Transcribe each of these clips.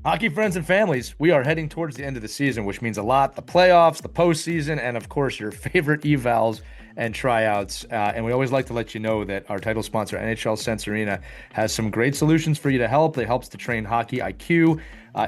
Hockey friends and families, we are heading towards the end of the season, which means a lot. The playoffs, the postseason, and of course, your favorite evals and tryouts. And we always like to let you know that our title sponsor, NHL Sense Arena, has some great solutions for you to help. It helps to train hockey IQ.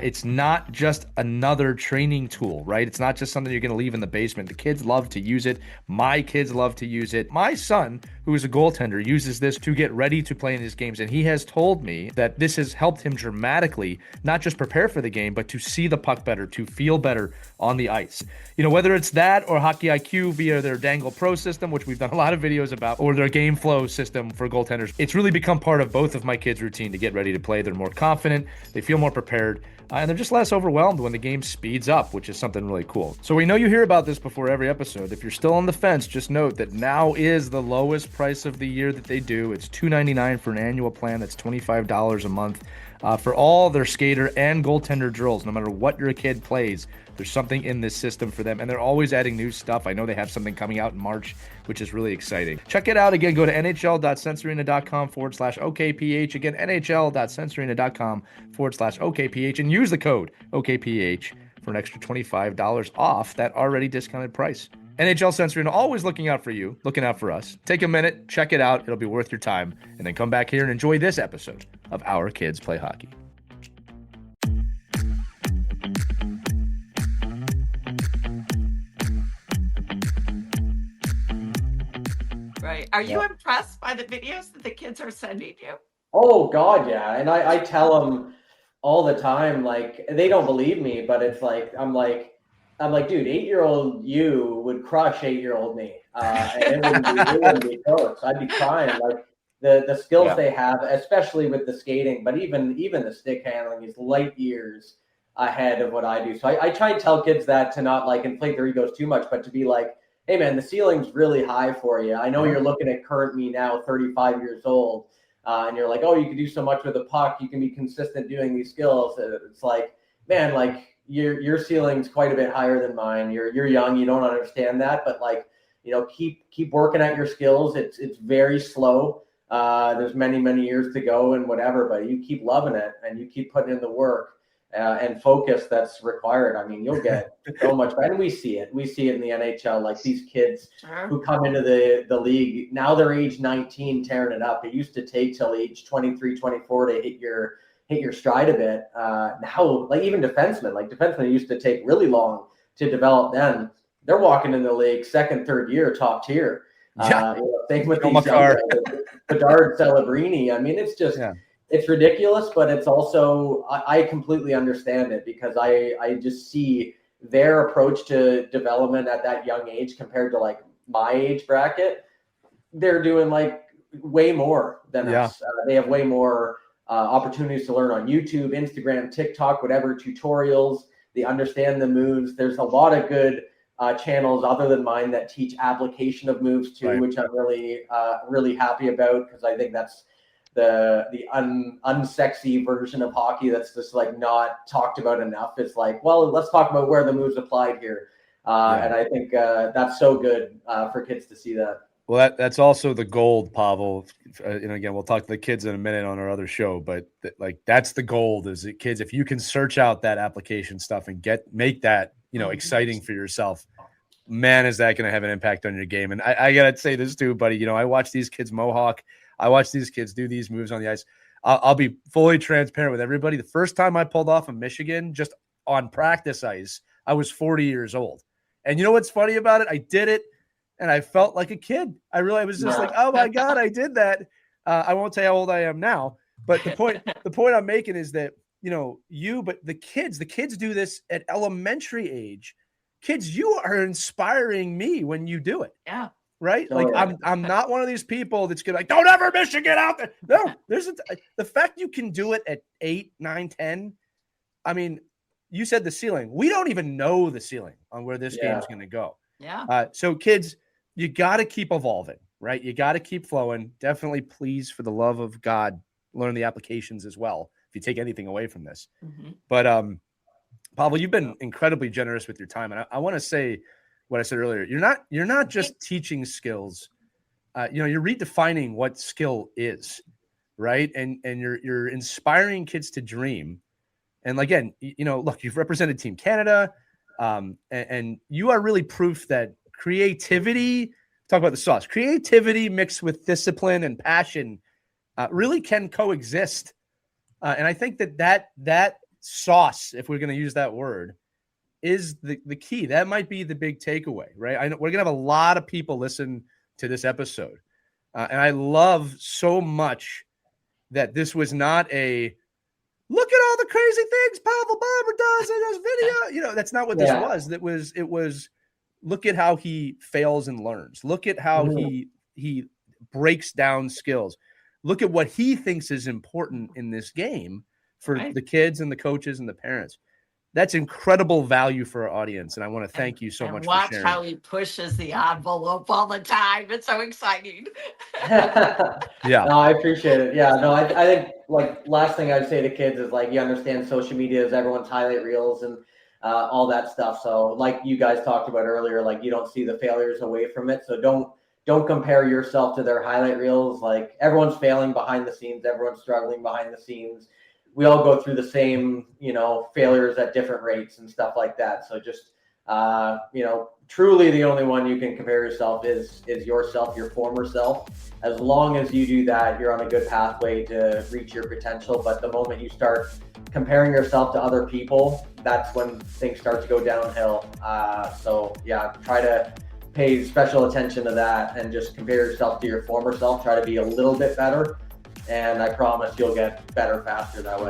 It's not just another training tool, right? It's not just something you're going to leave in the basement. The kids love to use it. My kids love to use it. My son, who is a goaltender, uses this to get ready to play in his games. And he has told me that this has helped him dramatically, not just prepare for the game, but to see the puck better, to feel better on the ice. You know, whether it's that or Hockey IQ via their Dangle Pro system, which we've done a lot of videos about, or their Game Flow system for goaltenders, it's really become part of both of my kids' routine to get ready to play. They're more confident, they feel more prepared, and they're just less overwhelmed when the game speeds up, which is something really cool. So we know you hear about this before every episode. If you're still on the fence, just note that now is the lowest price of the year that they do. It's $299 for an annual plan. That's $25 a month for all their skater and goaltender drills. No matter what your kid plays, there's something in this system for them, and they're always adding new stuff. I know they have something coming out in March, which is really exciting. Check it out. Again, go to nhl.sensearena.com/OKPH. Again, nhl.sensearena.com/OKPH, and use the code OKPH for an extra $25 off that already discounted price. NHL Sense Arena, always looking out for you, looking out for us. Take a minute, check it out. It'll be worth your time. And then come back here and enjoy this episode of Our Kids Play Hockey. Right. Are you impressed by the videos that the kids are sending you? Oh God, yeah. And I tell them all the time, like, they don't believe me, but it's like, I'm like, dude, 8-year-old you would crush 8-year-old me. And it wouldn't be close. I'd be crying. Like the skills they have, especially with the skating, but even the stick handling is light years ahead of what I do. So I try and tell kids that, to not like inflate their egos too much, but to be like, hey man, the ceiling's really high for you. I know you're looking at current me now, 35 years old, and you're like, oh, you can do so much with a puck. You can be consistent doing these skills. It's like, man, like your ceiling's quite a bit higher than mine. You're young, you don't understand that, but like, you know, keep working at your skills. It's very slow. There's many years to go and whatever, but you keep loving it and you keep putting in the work. And focus that's required. I mean, you'll get so much better. And we see it in the NHL, like these kids who come into the league, now they're age 19 tearing it up. It used to take till age 23, 24 to hit your stride a bit. Now, like even defensemen used to take really long to develop then. They're walking in the league second, third year, top tier. Same with these Bedard, Celebrini. I mean, it's just it's ridiculous, but it's also, I completely understand it, because I just see their approach to development at that young age compared to like my age bracket. They're doing like way more than us. They have way more opportunities to learn on YouTube, Instagram, TikTok, whatever, tutorials. They understand the moves. There's a lot of good channels other than mine that teach application of moves too, which I'm really happy about, because I think that's the unsexy version of hockey that's just like not talked about enough. It's like, well, let's talk about where the moves applied here. And I think that's so good for kids to see that. Well, that's also the gold, Pavel. And again, we'll talk to the kids in a minute on our other show, but that's the gold, is that kids, if you can search out that application stuff and make that, exciting for yourself, man, is that going to have an impact on your game. And I got to say this too, buddy, I watch these kids mohawk. I watch these kids do these moves on the ice. I'll be fully transparent with everybody. The first time I pulled off in Michigan, just on practice ice, I was 40 years old. And you know what's funny about it? I did it, and I felt like a kid. I was just like, oh my God, I did that. I won't tell you how old I am now, but the point I'm making is that, but the kids do this at elementary age. Kids, you are inspiring me when you do it. Yeah. Right? Like I'm not one of these people that's gonna don't ever Michigan out there. No, the fact you can do it at 8, 9, 10. I mean, you said the ceiling. We don't even know the ceiling on where this game's gonna go. Yeah. So kids, you gotta keep evolving, right? You gotta keep flowing. Definitely, please, for the love of God, learn the applications as well, if you take anything away from this. Mm-hmm. But Pavel, you've been incredibly generous with your time. And I want to say what I said earlier. You're not just teaching skills. You're redefining what skill is, right? And you're inspiring kids to dream, And again, look, you've represented Team Canada, and you are really proof that creativity, talk about the sauce, creativity mixed with discipline and passion really can coexist. And I think that sauce, if we're going to use that word, is the key. That might be the big takeaway, right? I know we're going to have a lot of people listen to this episode. And I love so much that this was not a look at all the crazy things Pavel Barber does in his video. That's not what this was. It was look at how he fails and learns. Look at how he breaks down skills. Look at what he thinks is important in this game for the kids and the coaches and the parents. That's incredible value for our audience, and I want to thank you so much for sharing. Watch how he pushes the envelope all the time. It's so exciting. Yeah. No, I appreciate it. Yeah, no, I think like last thing I'd say to kids is like you understand social media is everyone's highlight reels and all that stuff. So like you guys talked about earlier, like you don't see the failures away from it. So don't compare yourself to their highlight reels. Like everyone's failing behind the scenes, everyone's struggling behind the scenes. We all go through the same, failures at different rates and stuff like that. So just, truly the only one you can compare yourself is yourself, your former self. As long as you do that, you're on a good pathway to reach your potential. But the moment you start comparing yourself to other people, that's when things start to go downhill. So yeah, try to pay special attention to that and just compare yourself to your former self. Try to be a little bit better. And I promise you'll get better faster that way.